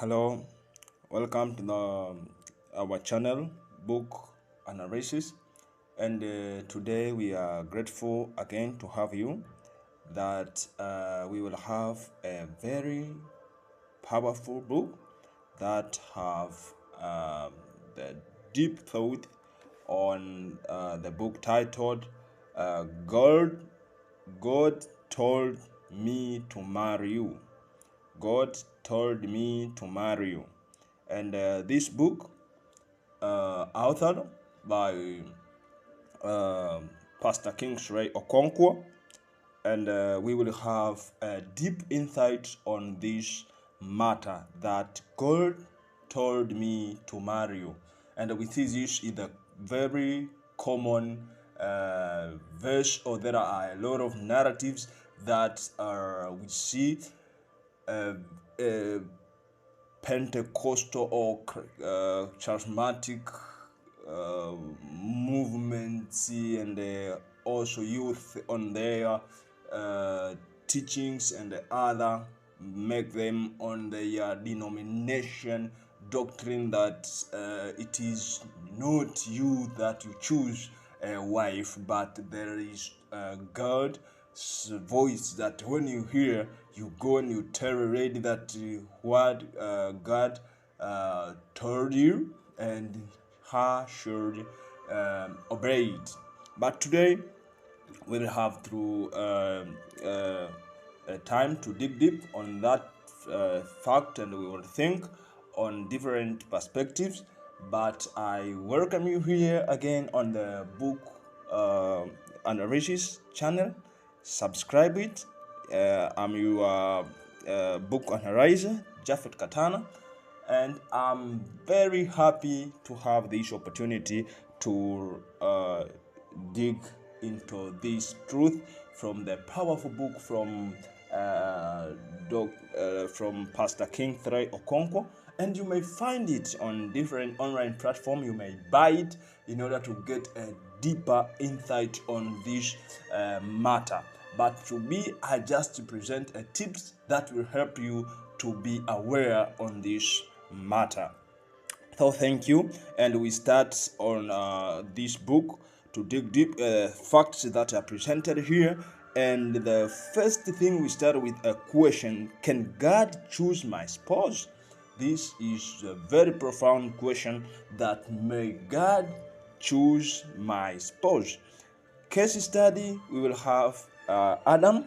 Hello, welcome to our channel, Book Analysis. And today we are grateful again to have you. That we will have a very powerful book that have the deep thought on the book titled God told me to marry you. God told me to marry you. And this book, authored by Pastor Kingsley Okonkwo, and we will have a deep insight on this matter that God told me to marry you. And we see this is a very common verse, or there are a lot of narratives that we see uh, uh, Pentecostal or charismatic uh, movements, and also youth on their teachings, and the other make them on their denomination doctrine that it is not you that you choose a wife, but there is God voice that when you hear, you go and you tell a lady that what God told you, and her should obey it. But today we'll have through a time to dig deep on that fact, and we will think on different perspectives. But I welcome you here again on the Book Analysis channel. Subscribe it. I'm your book analyzer, Japhet Katana, and I'm very happy to have this opportunity to dig into this truth from the powerful book from from Pastor Kingsley Okonkwo. And you may find it on different online platforms. You may buy it in order to get a deeper insight on this matter. But to me, I just present a tips that will help you to be aware on this matter. So thank you, and we start on this book to dig deep facts that are presented here. And the first thing, we start with a question: can God choose my spouse? This is a very profound question, that may God choose my spouse. Case study, we will have Adam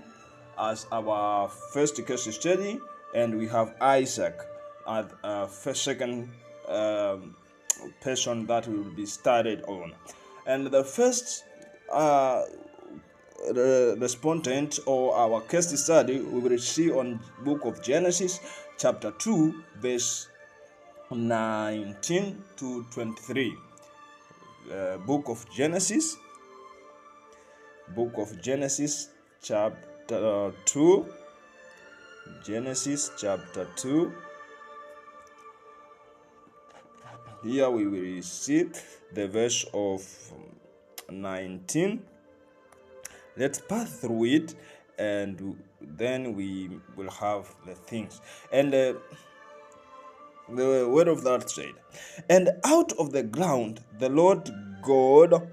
as our first case study, and we have Isaac as second person that will be studied on. And the first respondent, or our case study, we will see on book of Genesis chapter 2 verse 19 to 23. Book of Genesis chapter 2. Genesis chapter 2. Here we will see the verse of 19. Let's pass through it, and then we will have the things. And the word of that said, and out of the ground the Lord God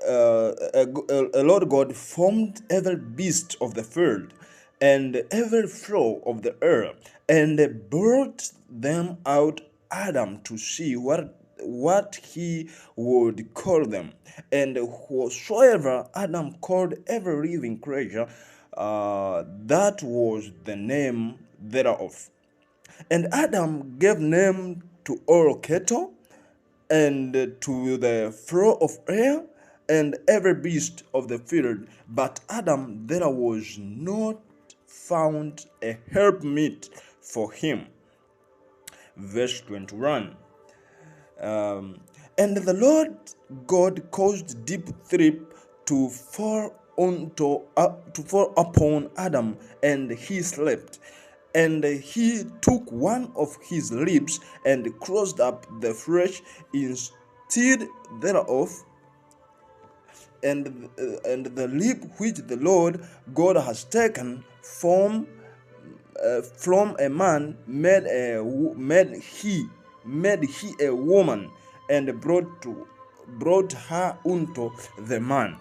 Lord God formed every beast of the field and every flower of the air, and brought them out Adam to see what he would call them. And whatsoever Adam called every living creature, that was the name thereof. And Adam gave name to all cattle, and to the flow of air, and every beast of the field. But Adam, there was not found a helpmeet for him. Verse 21. And the Lord God caused deep sleep to fall upon Adam, and he slept. And he took one of his ribs and closed up the flesh instead thereof, and the rib which the Lord God has taken from from a man made he a woman, and brought her unto the man.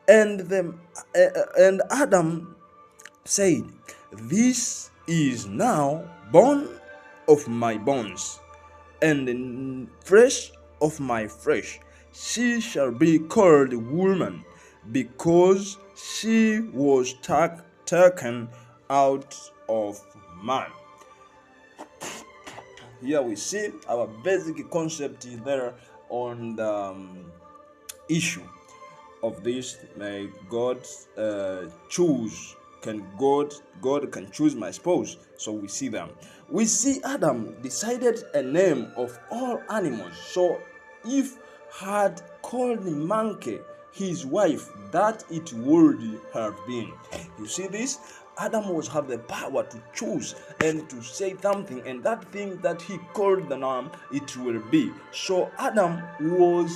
And Adam said, This is now bone of my bones, and flesh of my flesh. She shall be called woman, because she was taken out of man. Here we see our basic concept there on the issue of this. May God choose. God can choose my spouse? So we see them. We see Adam decided a name of all animals. So if had called monkey his wife, that it would have been. You see this? Adam was have the power to choose and to say something, and that thing that he called the name, it will be. So Adam was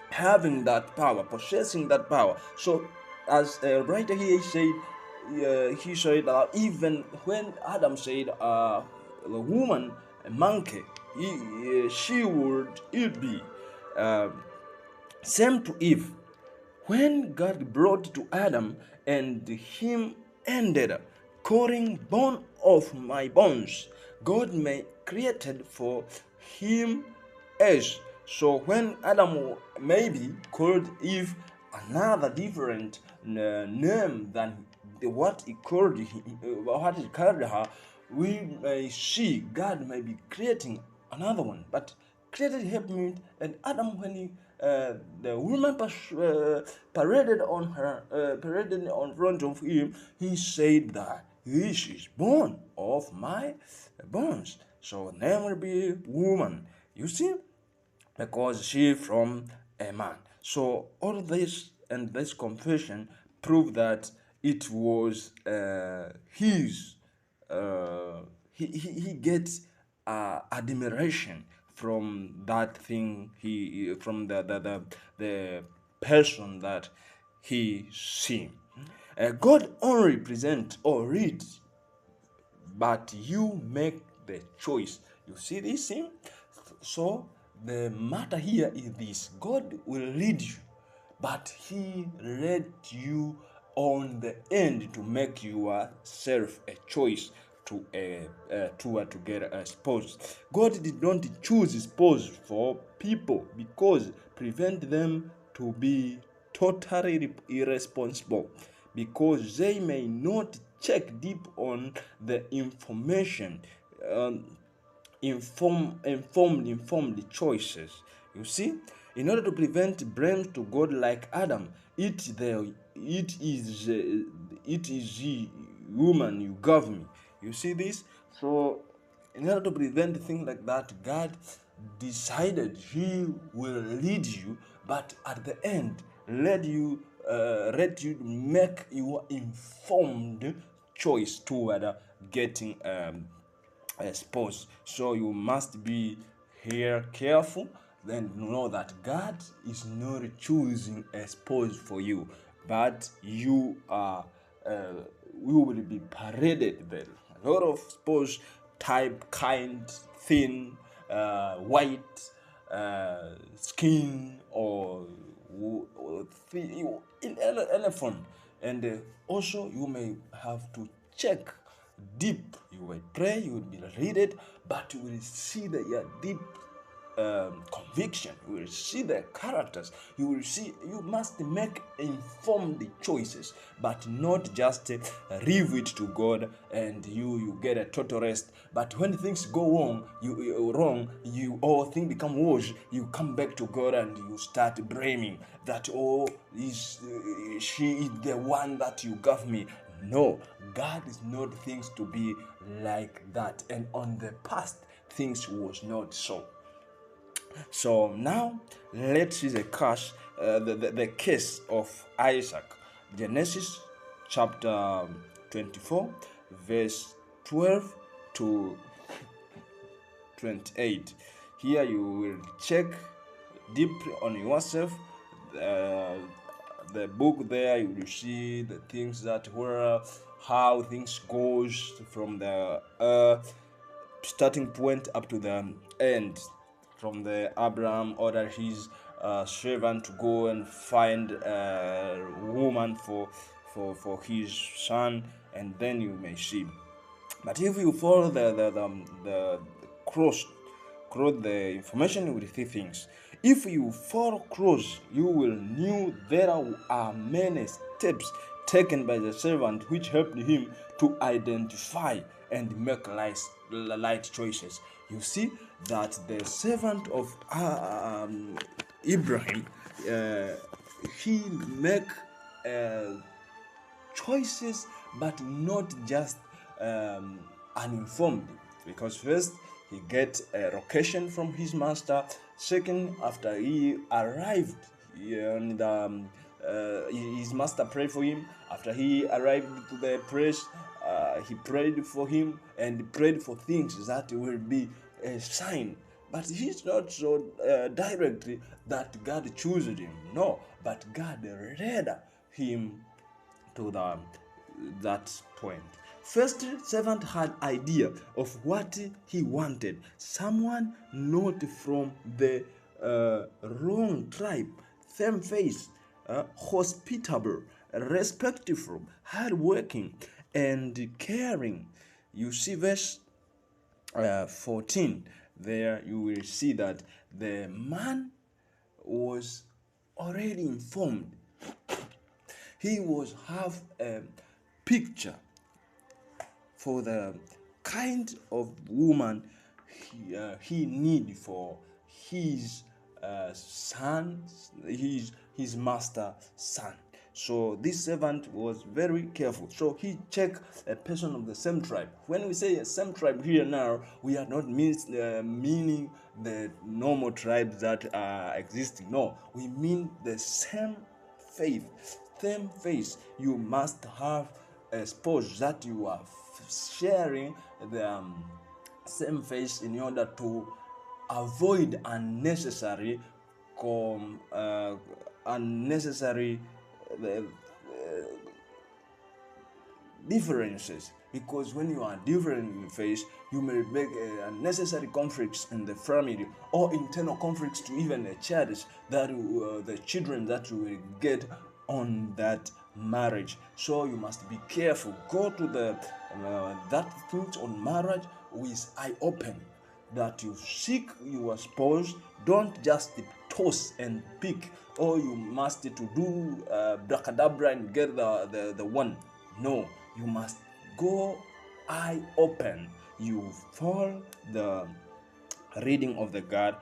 having that power, possessing that power. So as a writer here said, he said even when Adam said the woman a monkey, she would it be. Same to Eve. When God brought to Adam and him ended calling bone of my bones, God created for him as. So when Adam maybe called Eve another different name than what he called her, we may see God may be creating another one. But created him, and Adam, when he the woman paraded on front of him, he said that this is bone of my bones. So name will be woman. You see, because she from a man. So all this and this confession prove that it was his. He gets admiration from that thing, from the person that he see. God only present or reads, but you make the choice. You see this thing? So the matter here is this: God will lead you, but he led you on the end to make yourself a choice to get a spouse. God did not choose a spouse for people because prevent them to be totally irresponsible, because they may not check deep on the information, informed choices. You see, in order to prevent blame to God like Adam, it is the woman you gave me. You see this? So in order to prevent things like that, God decided he will lead you, but at the end let you make your informed choice toward getting a spouse. So you must be here careful, then know that God is not choosing a spouse for you, but you will be paraded there. A lot of spouse type, kind, thin, white skin, or in any form. And also you may have to check deep. You will pray, you will be read, but you will see the deep conviction. You will see the characters. You must make informed choices, but not just leave it to God and you get a total rest. But when things go wrong, you all things become worse, you come back to God and you start blaming that, she is the one that you gave me. No, God is not things to be like that, and on the past things was not so. So now let's see the case of Isaac. Genesis chapter 24, verse 12 to 28. Here you will check deeply on yourself. The book there, you will see the things that where how things goes from the starting point up to the end. From the Abraham ordered his servant to go and find a woman for his son, and then you may see. But if you follow the cross the information with three things. If you follow cross, you will know there are many steps taken by the servant which helped him to identify and make light choices. You see that the servant of Abraham, he make choices, but not just uninformed, because first he get a location from his master. Second, after he arrived and his master prayed for him. After he arrived to the place, he prayed for him and prayed for things that will be a sign. But he's not so directly that God chooses him. No, but God led him to that point. First servant had idea of what he wanted. Someone not from the wrong tribe, same face, hospitable, respectful, hardworking, and caring. You see verse 14. There you will see that the man was already informed. He was have a picture for the kind of woman he need for his son, his master son. So this servant was very careful. So he checked a person of the same tribe. When we say a same tribe here now, we are not meaning the normal tribes that are existing. No, we mean the same faith, same faith. You must have a spouse that you are sharing the same faith in order to avoid unnecessary differences, because when you are different in faith, you may make unnecessary conflicts in the family, or internal conflicts to even the church, that the children that you will get on that marriage. So you must be careful. Go to the that things on marriage with eye open, that you seek your spouse. Don't just toss and pick, or you must to do bracadabra and get the one. No, you must go eye open. You follow the reading of the God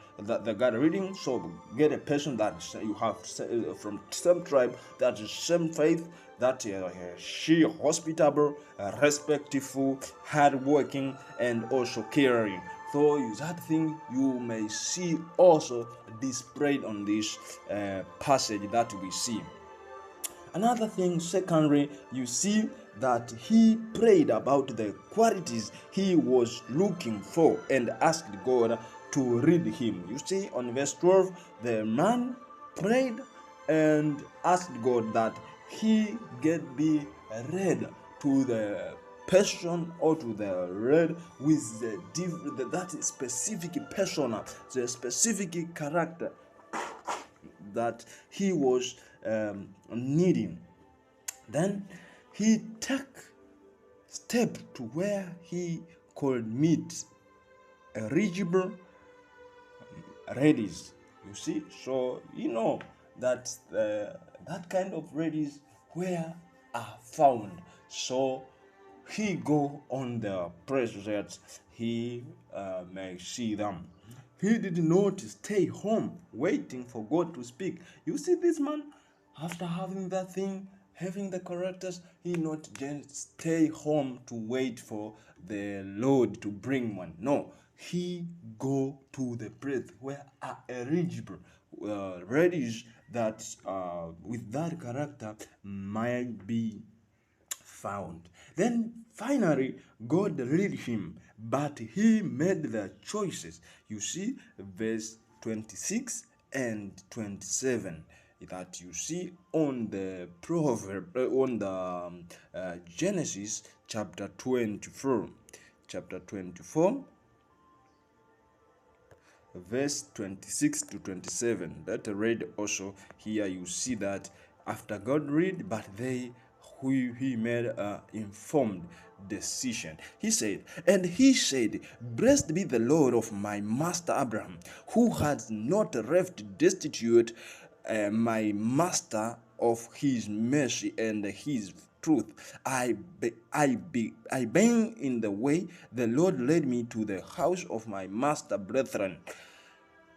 reading. So get a person that you have from same tribe, that is same faith, that she hospitable, respectful, hardworking, and also caring. So that thing you may see also displayed on this passage that we see. Another thing, secondary, you see that he prayed about the qualities he was looking for and asked God to lead him. You see on verse 12, the man prayed and asked God that he be led to the person, or to the red with that specific persona, the specific character that he was needing. Then he took step to where he could meet eligible ladies. You see, so you know that that kind of ladies where are found. So he go on the place that he may see them. He did not stay home waiting for God to speak. You see, this man, after having that thing, having the characters, he not just stay home to wait for the Lord to bring one. No, he go to the place where are eligible ladies that with that character might be found. Then finally, God led him, but he made the choices. You see, verse 26 and 27. that you see on the proverb on the Genesis chapter 24, verse 26 to 27. That read also here. You see that after God read, but they who he made informed decision. He said, and he said, blessed be the Lord of my master Abraham, who has not left destitute my master of his mercy and his truth. Being in the way, the Lord led me to the house of my master brethren.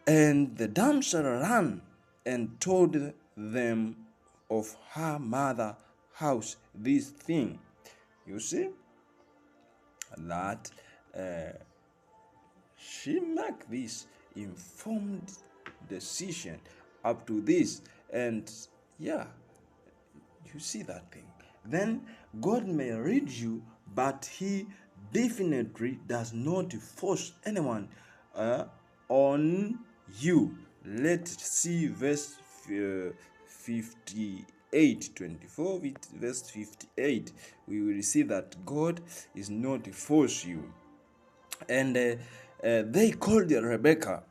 And the damsel ran and told them of her mother house this thing. You see that she make this informed decision up to this, and yeah, you see that thing. Then God may read you, but he definitely does not force anyone on you. Let's see verse 58, 24 with verse 58. We will see that God is not force you. And they called Rebekah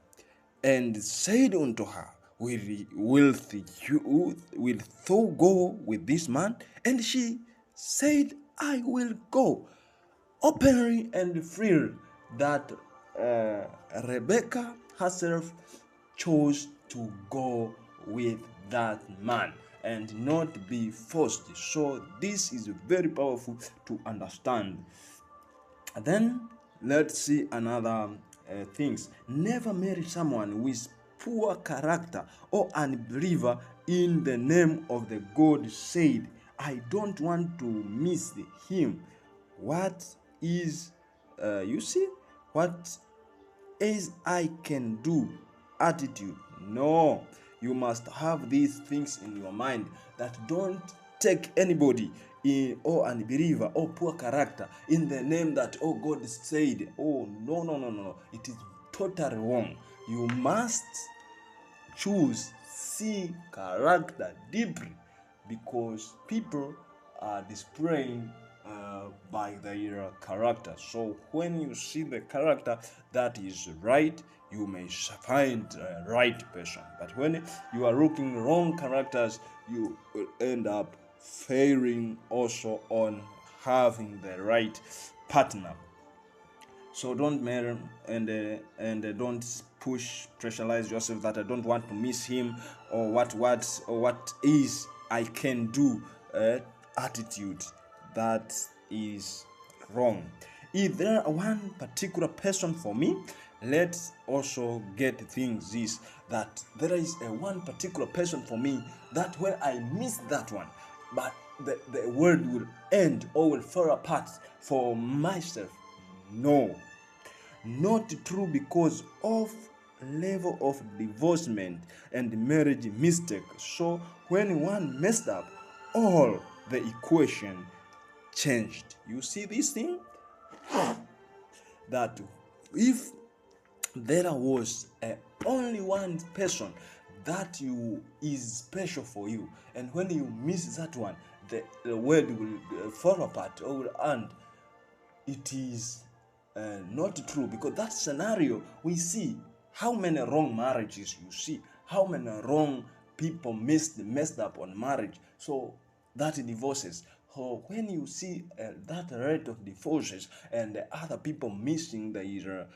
and said unto her, wilt thou go with this man? And she said, I will go. Openly and freely, that Rebekah herself chose to go with that man and not be forced. So this is very powerful to understand. Then let's see another things. Never marry someone with poor character or unbeliever in the name of the God said, I don't want to miss him. What is you see what is I can do attitude? No, you must have these things in your mind, that don't take anybody or unbeliever or poor character in the name that, oh, God said. Oh, no, it is totally wrong. You must see character deeply, because people are displaying by their character. So when you see the character that is right, you may find a right person. But when you are looking wrong characters, you will end up failing also on having the right partner. So don't marry and don't pressurize yourself that I don't want to miss him, or what is I can do attitude. That is wrong. If there are one particular person for me, let's also get things this, that there is a one particular person for me that when I miss that one, but the world will end or will fall apart for myself. No, not true, because of level of divorcement and marriage mistake. So when one messed up, all the equation changed. You see this thing? That if there was only one person that you is special for you, and when you miss that one, the world will fall apart or will end. It is not true, because that scenario, we see how many wrong marriages, you see how many wrong people messed up on marriage. So that divorces. So when you see that rate of divorces and other people missing their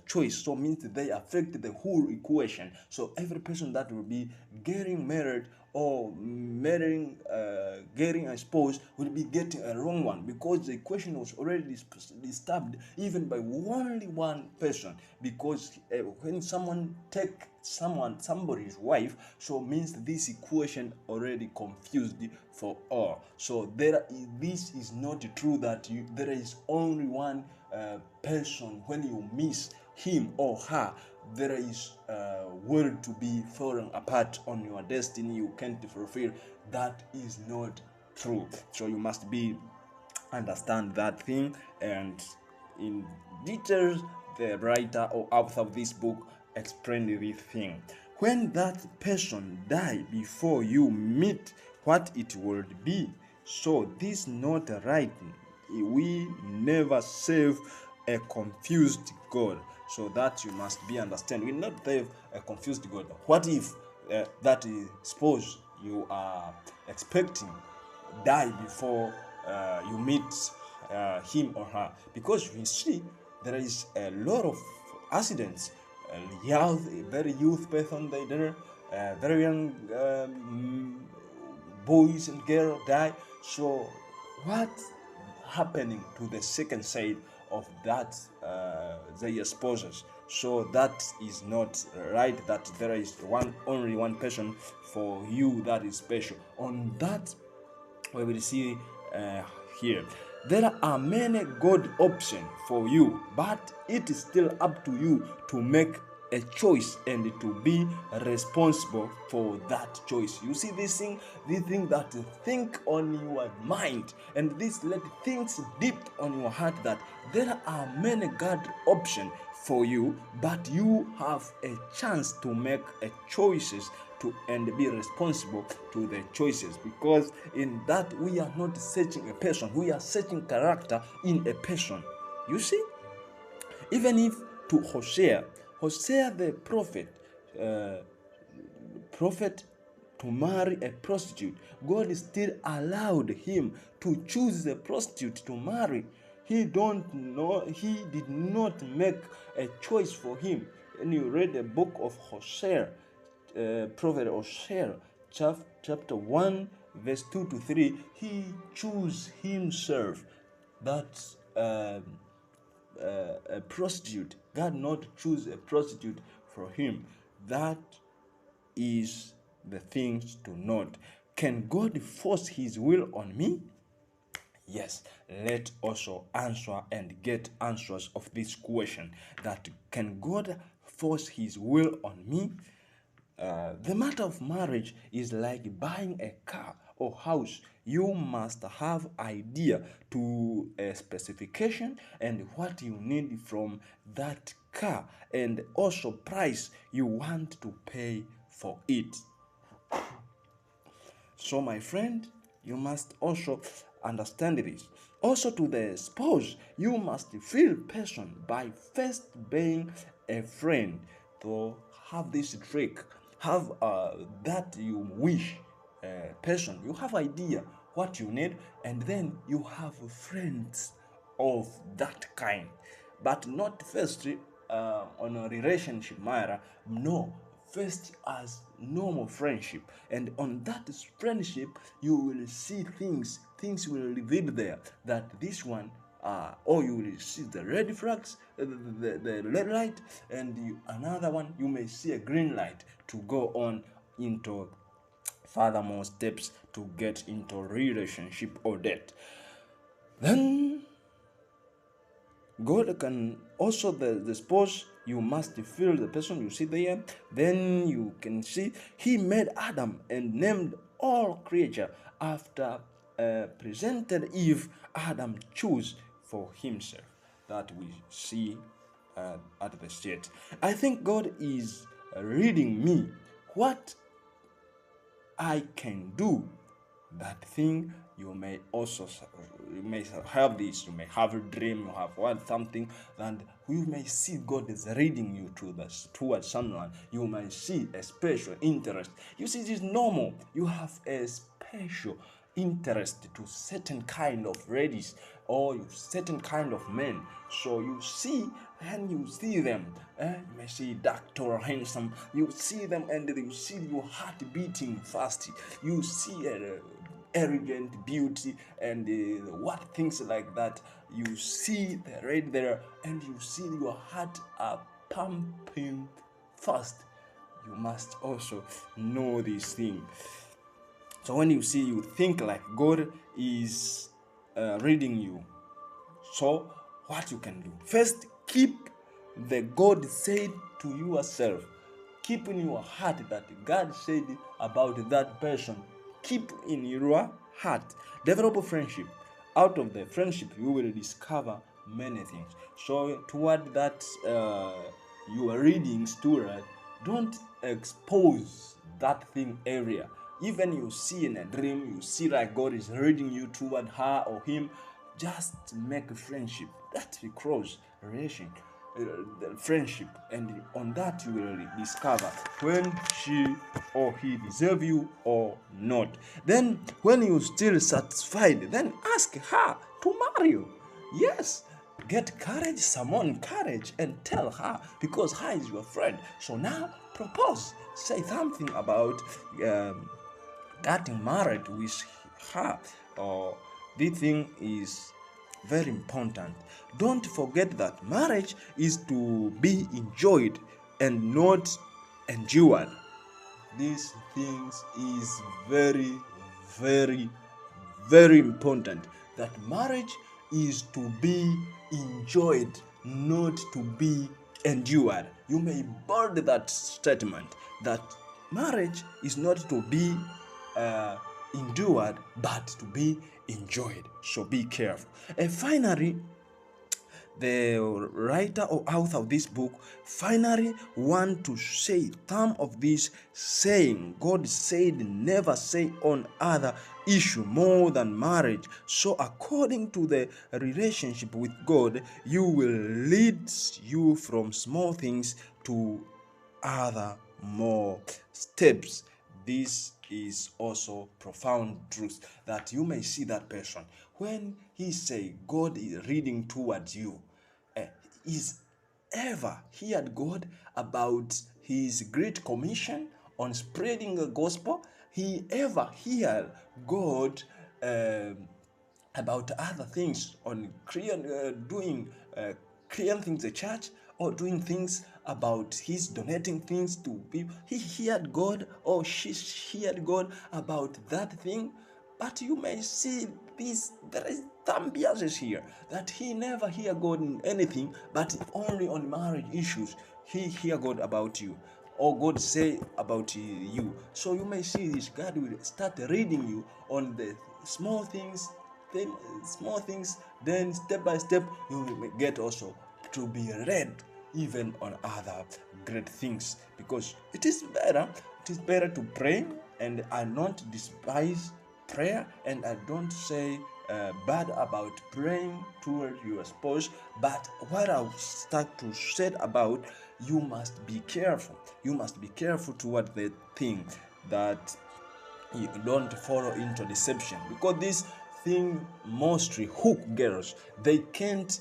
choice, so means they affect the whole equation. So every person that will be getting married or getting a spouse will be getting a wrong one, because the equation was already disturbed even by only one person. Because when someone take somebody's wife, so means this equation already confused for all. So this is not true that there is only one person. When you miss him or her, there is a world to be falling apart on your destiny you can't fulfill. That is not true. So you must understand that thing, and in details the writer or author of this book explained this thing. when that person die before you meet what it would be. So this not right. We never serve a confused God. So that you must be understand. We not serve a confused God. What if that is, suppose you are expecting die before you meet him or her? Because we see there is a lot of accidents. Very youth person they there, very young boys and girls die. So what happening to the second side of that their spouses? So that is not right, that there is only one person for you that is special. On that we will see here there are many good options for you, but it is still up to you to make a choice and to be responsible for that choice. You see this thing that think on your mind, and this let things deep on your heart, that there are many God options for you, but you have a chance to make a choices and be responsible to the choices, because in that we are not searching a person, we are searching character in a person. You see, even if to Hosea the prophet to marry a prostitute, God still allowed him to choose a prostitute to marry. He did not make a choice for him. When you read the book of Hosea, prophet Hosea, chapter 1 verse 2 to 3, he chose himself that a prostitute. God not choose a prostitute for him. That is the things to note. Can God force his will on me? Yes, let also answer and get answers of this question, that can God force his will on me? The matter of marriage is like buying a car or house. You must have idea to a specification and what you need from that car, and also price you want to pay for it. So my friend, you must also understand this. Also to the spouse, you must feel passion by first being a friend to have this trick. Have that you wish passion. You have idea what you need, and then you have friends of that kind. But not first on a relationship matter. No, first as normal friendship, and on that friendship you will see things will reveal there, that this one or you will see the red flags, the red light, and another one you may see a green light to go on into furthermore steps to get into relationship or debt. Then God can also the spouse, you must feel the person you see there. Then you can see he made Adam and named all creature after presented Eve. Adam chose for himself. That we see at the state. I think God is reading me what I can do. That thing you may also have this, you may have a dream, you have something, and you may see God is reading you towards someone. You may see a special interest. You see, it is normal. You have a special interest to certain kind of ladies or certain kind of men. So you see, and you see them, you may see doctor or handsome, you see them and you see your heart beating fast. You see arrogant beauty and what things like that. You see the red there and you see your heart are pumping fast. You must also know this thing. So when you see, you think like God is reading you. So what you can do? First, keep the God said to yourself. Keep in your heart that God said about that person. Keep in your heart. Develop a friendship. Out of the friendship, you will discover many things. So toward that, you are reading story, don't expose that thing area. Even you see in a dream, you see like God is leading you toward her or him, just make a friendship. That will cross relation, the friendship, and on that you will discover when she or he deserve you or not. Then when you still satisfied, then ask her to marry you. Yes, get courage, summon courage, and tell her, because her is your friend. So now propose, say something about getting married with her. Or this thing is very important. Don't forget that marriage is to be enjoyed and not endured. These things is very, very, very important, that marriage is to be enjoyed, not to be endured. You may bold that statement, that marriage is not to be endured but to be enjoyed. So be careful. And finally, the writer or author of this book finally want to say some of this saying. God said never say on other issue more than marriage. So according to the relationship with God, you will lead you from small things to other more steps. This is also profound truth, that you may see that person when he say God is reading towards you. Is ever heard God about his great commission on spreading the gospel? He ever heard God about other things on doing creating things the church, or doing things about his donating things to people? He heard God, or she heard God about that thing. But you may see this, there is some biases here, that he never hear God in anything, but only on marriage issues he hear God about you, or God say about you. So you may see this, God will start reading you on the small things, then small things, then step by step you will get also to be read even on other great things. Because it is better to pray, and I don't despise prayer, and I don't say bad about praying toward your spouse. But what I start to say about, you must be careful. You must be careful toward the thing, that you don't fall into deception, because this thing mostly hook girls. They can't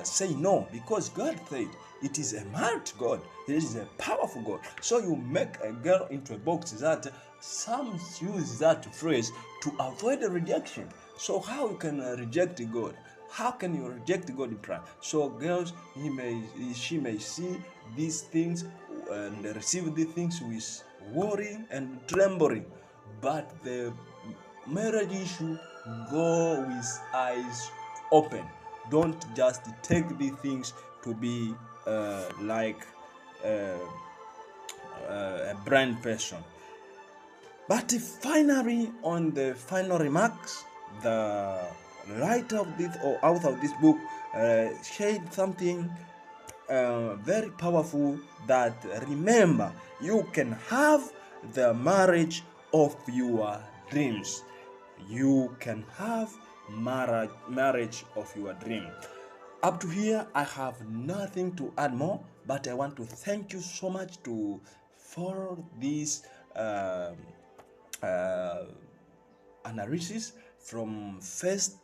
say no, because God said it is a mighty God, it is a powerful God. So you make a girl into a box, that some use that phrase to avoid a rejection. So how you can reject God? How can you reject God in prayer? So girls, she may see these things and receive these things with worrying and trembling. But the marriage issue, go with eyes open. Don't just take these things to be like a blind person. But finally, on the final remarks, the writer of this, or author of this book, shared something very powerful, that remember, you can have the marriage of your dreams. You can have marriage of your dream. Up to here, I have nothing to add more, but I want to thank you so much to follow this uh, analysis from first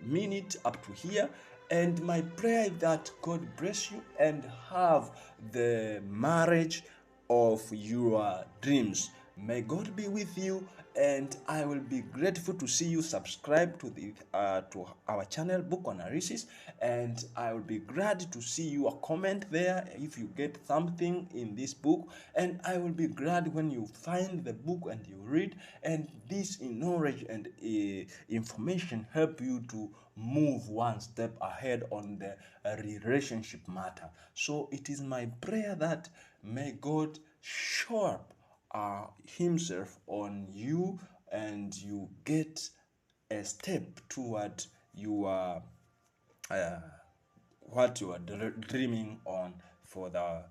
minute up to here. And my prayer is that God bless you and have the marriage of your dreams. May God be with you, and I will be grateful to see you subscribe to our channel, Book Analysis, and I will be glad to see your comment there if you get something in this book. And I will be glad when you find the book and you read, and this knowledge and information help you to move one step ahead on the relationship matter. So it is my prayer that may God show up himself on you, and you get a step toward your what you are dreaming on for the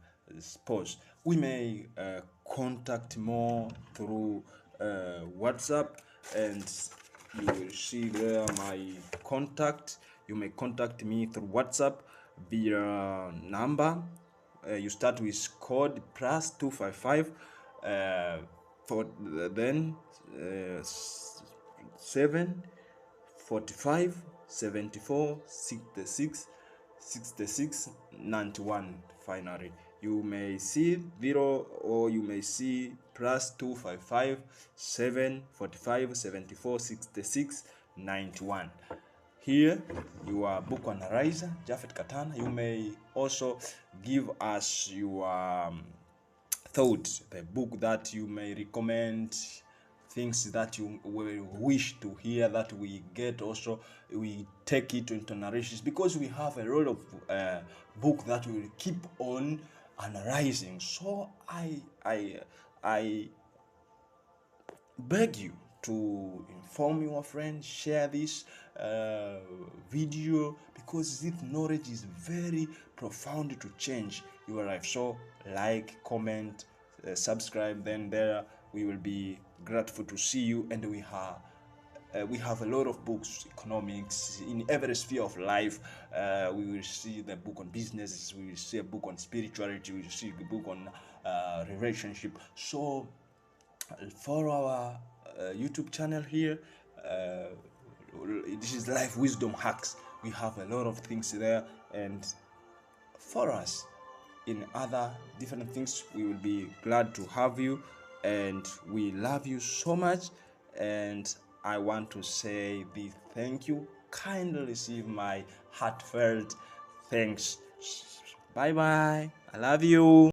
post. We may contact more through WhatsApp, and you will see there my contact. You may contact me through WhatsApp via number. You start with code +255 for then 7 45 74 66 66 91. Finally, you may see 0, or you may see +255 7 45 74 66 91. Here, your book analyzer, Japhet Katana. You may also give us your thought, the book that you may recommend, things that you will wish to hear that we get. Also, we take it into narrations, because we have a lot of book that we will keep on analyzing. So I beg you to inform your friends, share this video, because this knowledge is very profound to change your life. So like, comment, subscribe, then there we will be grateful to see you. And we have a lot of books, economics, in every sphere of life. We will see the book on business, we will see a book on spirituality, we will see a book on relationship. So follow our YouTube channel here. This is Life Wisdom Hacks. We have a lot of things there, and for us in other different things, we will be glad to have you, and we love you so much. And I want to say the thank you. Kindly receive my heartfelt thanks. Bye bye. I love you.